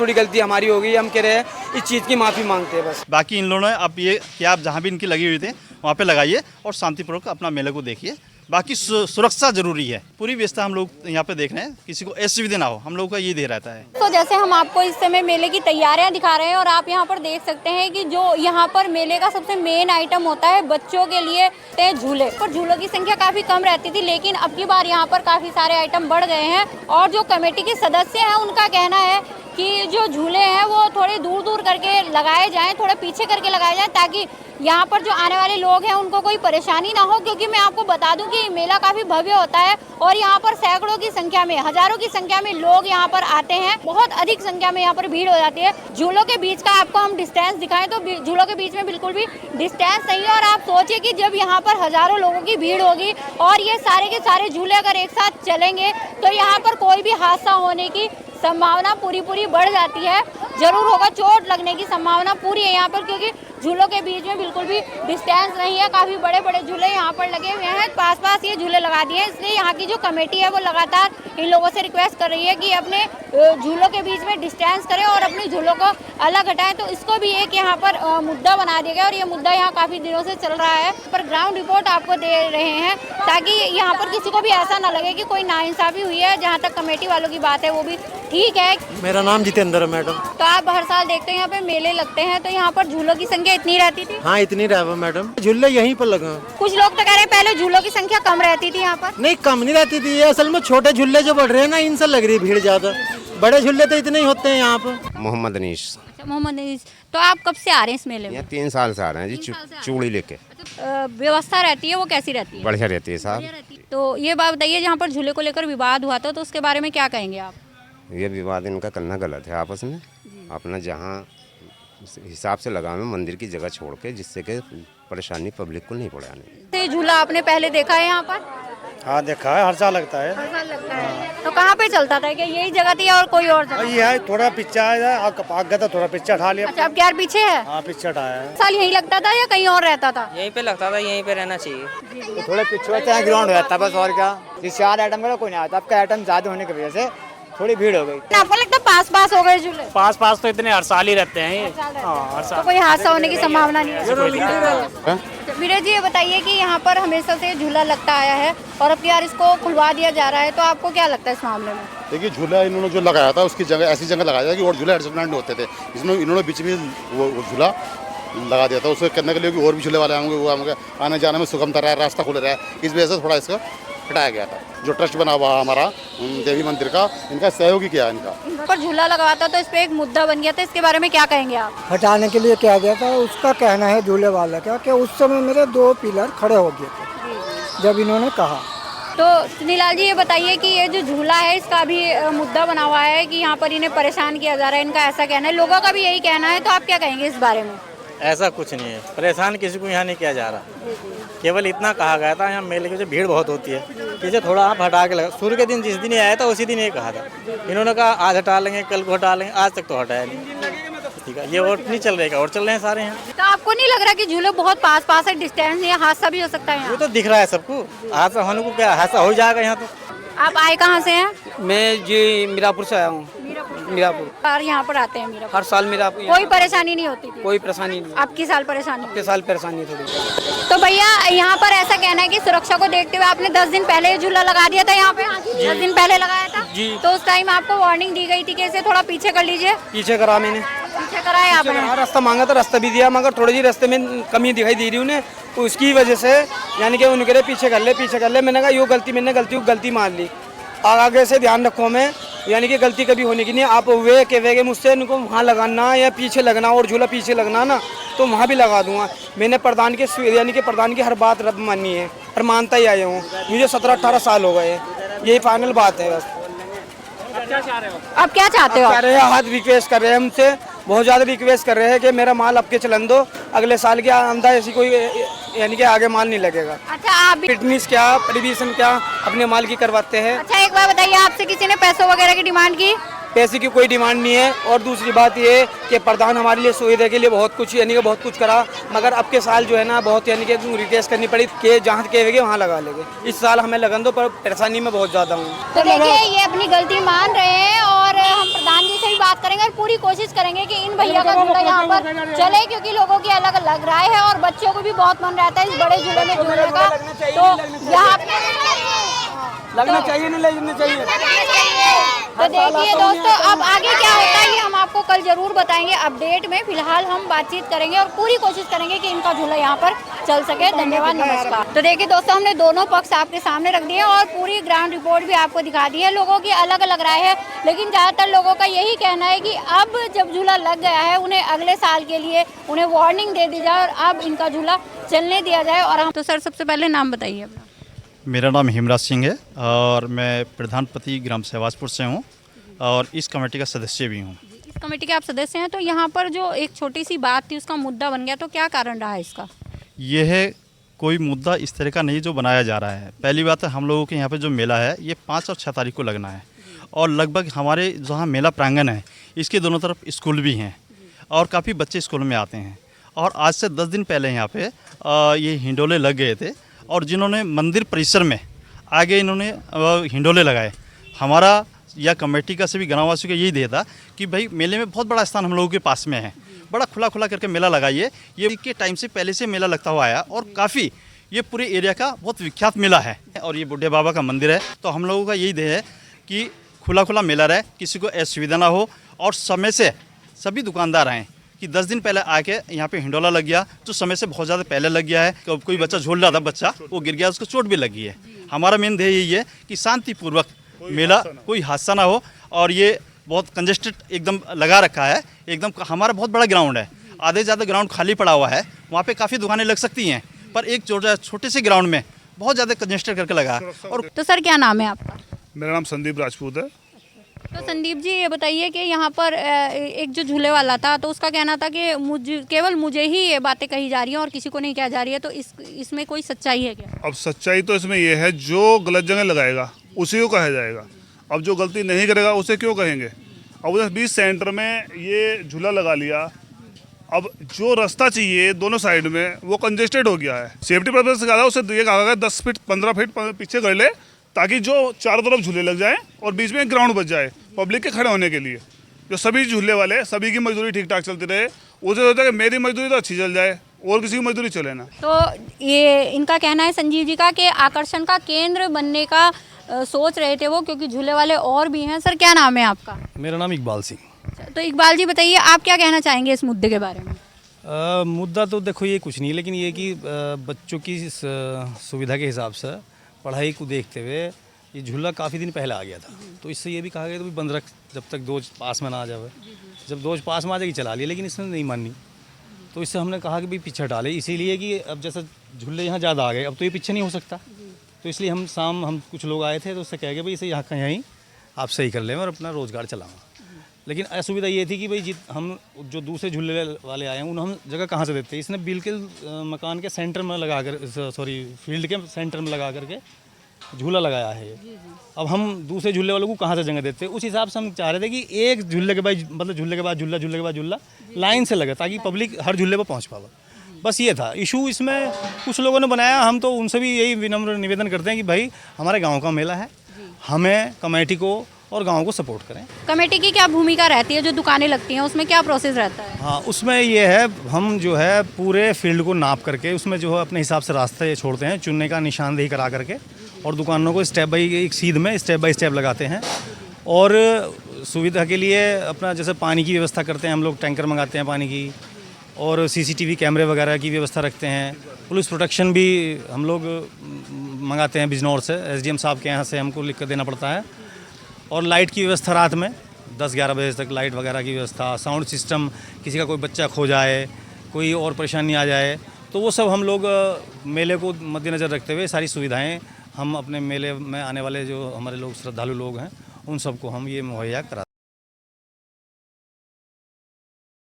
थोड़ी गलती हमारी हो गई, हम कह रहे हैं इस चीज़ की माफ़ी मांगते हैं बस। बाकी इन लोगों ने अब ये कि आप जहाँ भी इनकी लगी हुई थे वहाँ पे लगाइए और शांतिपूर्वक अपना मेले को देखिए। बाकी सुरक्षा जरूरी है, पूरी व्यवस्था हम लोग यहाँ पे देख रहे हैं, किसी को असुविधा ना हो, हम लोग का ये दे रहता है। तो जैसे हम आपको इस समय मेले की तैयारियां दिखा रहे हैं और आप यहाँ पर देख सकते हैं कि जो यहाँ पर मेले का सबसे मेन आइटम होता है बच्चों के लिए झूले, पर झूलों की संख्या काफी कम रहती थी, लेकिन अब की बार यहाँ पर काफी सारे आइटम बढ़ गए हैं। और जो कमेटी के सदस्य हैं उनका कहना है कि जो झूले हैं वो थोड़े दूर दूर करके लगाए जाएं, थोड़े पीछे करके लगाए जाएं, ताकि यहाँ पर जो आने वाले लोग हैं उनको कोई परेशानी ना हो। क्योंकि मैं आपको बता दूं कि मेला काफी भव्य होता है और यहाँ पर सैकड़ों की संख्या में, हजारों की संख्या में लोग यहाँ पर आते हैं, बहुत अधिक संख्या में यहाँ पर भीड़ हो जाती है। झूलों के बीच का आपको हम डिस्टेंस दिखाएं तो झूलों के बीच में बिल्कुल भी डिस्टेंस नहीं है। और आप सोचिए कि जब यहाँ पर हजारों लोगों की भीड़ होगी और ये सारे के सारे झूले अगर एक साथ चलेंगे तो यहाँ पर कोई भी हादसा होने की संभावना पूरी बढ़ जाती है। जरूर होगा, चोट लगने की संभावना पूरी है यहाँ पर, क्योंकि झूलों के बीच में बिल्कुल भी डिस्टेंस नहीं है। काफी बड़े बड़े झूले यहाँ पर लगे हुए हैं, पास ये झूले लगा दिए हैं। इसलिए यहाँ की जो कमेटी है वो लगातार इन लोगों से रिक्वेस्ट कर रही है कि अपने झूलों के बीच में डिस्टेंस करें और अपने झूलों को अलग हटाएं। तो इसको भी एक यहाँ पर मुद्दा बना दिया गया और ये मुद्दा यहाँ काफी दिनों से चल रहा है। पर ग्राउंड रिपोर्ट आपको दे रहे हैं ताकि यहाँ पर किसी को भी ऐसा ना लगे कि कोई नाइंसाफी हुई है। जहाँ तक कमेटी वालों की बात है वो भी ठीक है। मेरा नाम जितेंद्र है मैडम। तो आप हर साल देखते हैं यहाँ पे मेले लगते हैं, तो यहाँ पर झूलों की संख्या इतनी रहती थी? हाँ, इतनी रहा मैडम, झूले यहीं पर लगे। कुछ लोग तो कह रहे हैं पहले झूलों की संख्या कम रहती थी यहाँ पर। नहीं, कम नहीं रहती थी, असल में छोटे झूले जो बढ़ रहे हैं ना, इनसे लग रही है भीड़ ज्यादा। बड़े झूले तो इतने ही होते हैं यहाँ पर। मोहम्मद अनीस। मोहम्मद अनीस, तो आप कब से आ रहे हैं इस मेले में? यहाँ 3 साल से आ रहे हैं जी, चूड़ी लेके। व्यवस्था रहती है वो कैसी रहती है? बढ़िया रहती है साहब। तो ये बात बताइए, जहाँ पर झूले को लेकर विवाद हुआ था तो उसके बारे में क्या कहेंगे आप? ये विवाद इनका करना गलत है आपस में, अपना जहाँ हिसाब से लगावे मंदिर की जगह छोड़ के, जिससे कि परेशानी पब्लिक को नहीं पड़ाने। झूला आपने पहले देखा है यहाँ पर? हाँ, देखा है, हर साल लगता है। हर साल लगता है। तो कहाँ पे चलता था? क्या यही जगह थी और कोई और जगह? ये है, थोड़ा पीछे आया, आग गया था, थोड़ा पीछे उठा लिया। अच्छा, अब क्या पीछे है? हाँ, पीछे उठाया है। साल यही लगता था या कहीं और रहता था? यहीं पे लगता था, यहीं पे रहना चाहिए। तो थोड़े पीछे होते हैं, ग्राउंड रहता है बस, और क्या। जिस 4 आइटम का कोई नहीं आता, आपका आइटम ज्यादा होने की वजह से थोड़ी भीड़ हो गई। आपको लगता है पास हो गए झूले? पास तो इतने हर साल ही रहते हैं ये। हाँ, तो कोई हादसा होने की संभावना नहीं है? वीरे जी, ये बताइए कि यहाँ पर हमेशा से झूला लगता आया है और अब यार इसको खुलवा दिया जा रहा है, तो आपको क्या लगता है इस मामले में? देखिए, झूला इन्होंने जो लगाया था उसकी जगह ऐसी जगह लगाया था कि और झूला एडजस्टमेंट होते थे। इन्होंने बीच में वो झूला लगा दिया था, उसको करने के लिए कि और भी झूले वाले आएंगे, वो आएंगे, आने जाने में सुगमता रहा, रास्ता खुल रहा है। इस वजह से थोड़ा इसका हटाया गया था। जो ट्रस्ट बना हुआ हमारा देवी मंदिर का, इनका सहयोग ही किया है इनका। पर झूला लगवा था तो इस पे एक मुद्दा बन गया था, इसके बारे में क्या कहेंगे आप? हटाने के लिए किया गया था, उसका कहना है झूले वाला का कि उस समय मेरे 2 पिलर खड़े हो गए थे जब इन्होंने कहा। तो सुनीलाल जी, ये बताइए कि ये जो झूला है इसका भी मुद्दा बना हुआ है कि यहाँ पर इन्हें परेशान किया जा रहा है, इनका ऐसा कहना है, लोगों का भी यही कहना है, तो आप क्या कहेंगे इस बारे में? ऐसा कुछ नहीं है, परेशान किसी को यहाँ नहीं किया जा रहा। केवल इतना कहा गया था, यहाँ मेले की जो भीड़ बहुत होती है, इसे थोड़ा आप हटा के लगा। शुरू के दिन जिस दिन ये आया था उसी दिन ये कहा था, इन्होंने कहा आज हटा लेंगे, कल को हटा लेंगे, आज तक तो हटाया नहीं। ठीक है, ये और नहीं चल रहेगा, और चल रहे हैं सारे यहाँ। तो आपको नहीं लग रहा कि झूले बहुत पास है, डिस्टेंस है, हादसा भी हो सकता है? वो तो दिख रहा है सबको, हादसा होने को क्या, हादसा हो जाएगा यहाँ। तो आप आए कहाँ से हैं? मैं जी मीरापुर से आया हूँ। मीरापुर यहाँ पर आते हैं मीरापुर? हर साल मीरापुर। कोई परेशानी नहीं होती थी? कोई परेशानी नहीं। आपकी साल परेशानी? आपके साल परेशानी थोड़ी। तो भैया, यहाँ पर ऐसा कहना है कि सुरक्षा को देखते हुए आपने 10 दिन पहले झूला लगा दिया था यहाँ पे? 10 दिन पहले लगाया था जी। तो उस टाइम आपको वार्निंग दी गई थी कि इसे थोड़ा पीछे कर लीजिए? पीछे करा मैंने। पीछे कराया आपने? रास्ता मांगा था, रास्ता भी दिया, मगर थोड़ी सी रास्ते में कमी दिखाई दे रही उन्हें, तो उसकी वजह से यानी कि उन्हें कह पीछे कर ले। मैंने कहा मैंने गलती मान ली, आगे से ध्यान रखो हमें, यानी कि गलती कभी होने की नहीं। आप वे कहेंगे मुझसे इनको वहाँ लगाना या पीछे लगना और झूला पीछे लगना ना, तो वहाँ भी लगा दूंगा। मैंने प्रधान की हर बात रब मानी है और मानता ही आया हूँ। मुझे 17-18 साल हो गए, यही फाइनल बात है बस। आप क्या चाहते हो? हाथ रिक्वेस्ट कर रहे हैं हमसे, बहुत ज़्यादा रिक्वेस्ट कर रहे हैं कि मेरा माल आपके चलन दो अगले साल के आमदा ऐसी कोई यानी कि आगे माल नहीं लगेगा। अच्छा आप भी फिटनेस क्या, परिवेशन क्या अपने माल की करवाते हैं। अच्छा एक बार बताइए, आपसे किसी ने पैसों वगैरह की डिमांड की? पैसे की कोई डिमांड नहीं है। और दूसरी बात ये है कि प्रधान हमारे लिए सुविधा के लिए बहुत कुछ यानी कि बहुत कुछ करा, मगर अब के साल जो है ना बहुत यानी कि रिक्वेस्ट करनी पड़ी कि जहाँ कहेंगे वहाँ लगा लेंगे। इस साल हमें लगन दो, पर परेशानी में बहुत ज़्यादा हूँ। तो देखिए ये अपनी गलती मान रहे हैं और हम प्रधान जी से भी बात करेंगे और पूरी कोशिश करेंगे कि इन भैया का झूला यहाँ पर चले, क्योंकि लोगों की अलग अलग राय है और बच्चों को भी बहुत मन रहता है इस बड़े झूले में झूलने का। तो यहाँ लगना चाहिए, नहीं लगना चाहिए। तो देखिए दोस्तों, अब आगे क्या होता है ये हम आपको कल जरूर बताएंगे अपडेट में। फिलहाल हम बातचीत करेंगे और पूरी कोशिश करेंगे कि इनका झूला यहाँ पर चल सके। धन्यवाद, नमस्कार। तो देखिए दोस्तों, हमने दोनों पक्ष आपके सामने रख दिए और पूरी ग्राउंड रिपोर्ट भी आपको दिखा दी है। लोगों की अलग अलग राय है, लेकिन ज़्यादातर लोगों का यही कहना है कि अब जब झूला लग गया है उन्हें अगले साल के लिए उन्हें वार्निंग दे दी जाए और अब इनका झूला चलने दिया जाए। और हम तो सर सबसे पहले नाम बताइए अपना। मेरा नाम हेमराज सिंह है और मैं प्रधानपति ग्राम सहवाजपुर से हूँ और इस कमेटी का सदस्य भी हूँ। इस कमेटी के आप सदस्य हैं, तो यहाँ पर जो एक छोटी सी बात थी उसका मुद्दा बन गया, तो क्या कारण रहा है इसका? यह कोई मुद्दा इस तरह का नहीं जो बनाया जा रहा है। पहली बात है, हम लोगों के यहाँ पे जो मेला है ये 5 और 6 तारीख को लगना है और लगभग हमारे जहाँ मेला प्रांगण है इसके दोनों तरफ स्कूल भी हैं और काफ़ी बच्चे स्कूल में आते हैं। और आज से 10 दिन पहले यहाँ पे ये हिंडोले लग गए थे और जिन्होंने मंदिर परिसर में आगे इन्होंने हिंडोले लगाए। हमारा या कमेटी का सभी ग्रामवासियों का यही ध्येय था कि भाई मेले में बहुत बड़ा स्थान हम लोगों के पास में है, बड़ा खुला खुला करके मेला लगाइए। ये के टाइम से पहले से मेला लगता हुआ आया और काफ़ी ये पूरे एरिया का बहुत विख्यात मेला है और ये बुढ़े बाबा का मंदिर है। तो हम लोगों का यही ध्येय है कि खुला खुला मेला रहे, किसी को असुविधा ना हो और समय से सभी दुकानदार आएँ कि 10 दिन पहले आके यहाँ पे हिंडोला लग गया तो समय से बहुत ज़्यादा पहले लग गया है। कोई बच्चा झूल रहा था, बच्चा वो गिर गया, उसको चोट भी लगी है। हमारा मेन ध्येय यही है कि शांतिपूर्वक मेला, कोई हादसा ना हो। और ये बहुत कंजेस्टेड एकदम लगा रखा है, एकदम हमारा बहुत बड़ा ग्राउंड है, आधे ज़्यादा ग्राउंड खाली पड़ा हुआ है, वहाँ पे काफ़ी दुकानें लग सकती हैं, पर एक छोटे से ग्राउंड में बहुत ज़्यादा कंजेस्टेड करके लगा है। और तो सर क्या नाम है आपका? मेरा नाम संदीप राजपूत है। तो संदीप जी ये बताइए कि यहाँ पर एक जो झूले वाला था तो उसका कहना था कि केवल मुझे ही ये बातें कही जा रही हैं और किसी को नहीं कहा जा रही है, तो इसमें कोई सच्चाई है क्या? अब सच्चाई तो इसमें यह है, जो गलत जगह लगाएगा उसी को कहा जाएगा। अब जो गलती नहीं करेगा उसे क्यों कहेंगे? अब उधर बीच सेंटर में ये झूला लगा लिया, अब जो रास्ता चाहिए दोनों साइड में वो कंजेस्टेड हो गया है। सेफ्टी पर्पज से कहा था, उसे ये कहा गया 10 फीट 15 फीट पीछे कर ले ताकि जो चारों तरफ झूले लग जाएं और बीच में एक ग्राउंड बच जाए पब्लिक के खड़े होने के लिए। जो सभी झूले वाले सभी की मजदूरी ठीक ठाक चलती रहे, उसे होता है कि मेरी मजदूरी तो अच्छी चल जाए और किसी की मजदूरी चले ना। तो ये इनका कहना है संजीव जी का कि आकर्षण का केंद्र बनने का सोच रहे थे वो, क्योंकि झूले वाले और भी हैं। सर क्या नाम है आपका? मेरा नाम इकबाल सिंह। तो इकबाल जी बताइए आप क्या कहना चाहेंगे इस मुद्दे के बारे में? मुद्दा तो देखो ये कुछ नहीं, लेकिन ये कि बच्चों की सुविधा के हिसाब से पढ़ाई को देखते हुए ये झूला काफ़ी दिन पहले आ गया था। तो इससे ये भी कहा गया तो बंद रख जब तक दोज पास में ना आ जाए। जब दोज पास में आ जाएगी चला लिया, लेकिन इसने नहीं मानी। तो इससे हमने कहा कि भाई पीछे डाले, इसीलिए कि अब जैसे झूले यहाँ ज़्यादा आ गए, अब तो ये पीछे नहीं हो सकता। तो इसलिए हम कुछ लोग आए थे तो उससे कह गए भाई इसे यहाँ का यहीं आप सही कर लें और अपना रोज़गार चलाओ। लेकिन असुविधा ये थी कि भाई हम जो दूसरे झूले वाले आए हैं उन्हें हम जगह कहाँ से देते हैं। इसने बिल्कुल मकान के सेंटर में लगा कर, सॉरी फील्ड के सेंटर में लगा करके झूला लगाया है। अब हम दूसरे झूले वालों को कहाँ से जगह देते हैं? उस हिसाब से हम चाह रहे थे कि एक झूले के बाद मतलब झूले के बाद झूला, झूले के बाद झूला लाइन से लगे ताकि पब्लिक हर झूले पर पहुँच पावे। बस ये था इशू। इसमें कुछ लोगों ने बनाया, हम तो उनसे भी यही विनम्र निवेदन करते हैं कि भाई हमारे गाँव का मेला है, हमें कमेटी को और गाँव को सपोर्ट करें। कमेटी की क्या भूमिका रहती है? जो दुकानें लगती हैं उसमें क्या प्रोसेस रहता है? हाँ, उसमें ये है, हम जो है पूरे फील्ड को नाप करके उसमें जो है अपने हिसाब से रास्ते छोड़ते हैं, चुनने का निशानदेही करा करके, और दुकानों को स्टेप बाई एक सीध में स्टेप बाई स्टेप लगाते हैं। और सुविधा के लिए अपना जैसे पानी की व्यवस्था करते हैं, हम लोग टैंकर मंगाते हैं पानी की, और CCTV कैमरे वगैरह की व्यवस्था रखते हैं। पुलिस प्रोटेक्शन भी हम लोग मंगाते हैं बिजनौर से, SDM साहब के यहाँ से हमको लिख कर देना पड़ता है। और लाइट की व्यवस्था रात में 10-11 बजे तक लाइट वगैरह की व्यवस्था, साउंड सिस्टम, किसी का कोई बच्चा खो जाए, कोई और परेशानी आ जाए तो वो सब हम लोग मेले को मद्देनज़र रखते हुए सारी सुविधाएं हम अपने मेले में आने वाले जो हमारे लोग श्रद्धालु लोग हैं उन सबको हम ये मुहैया करा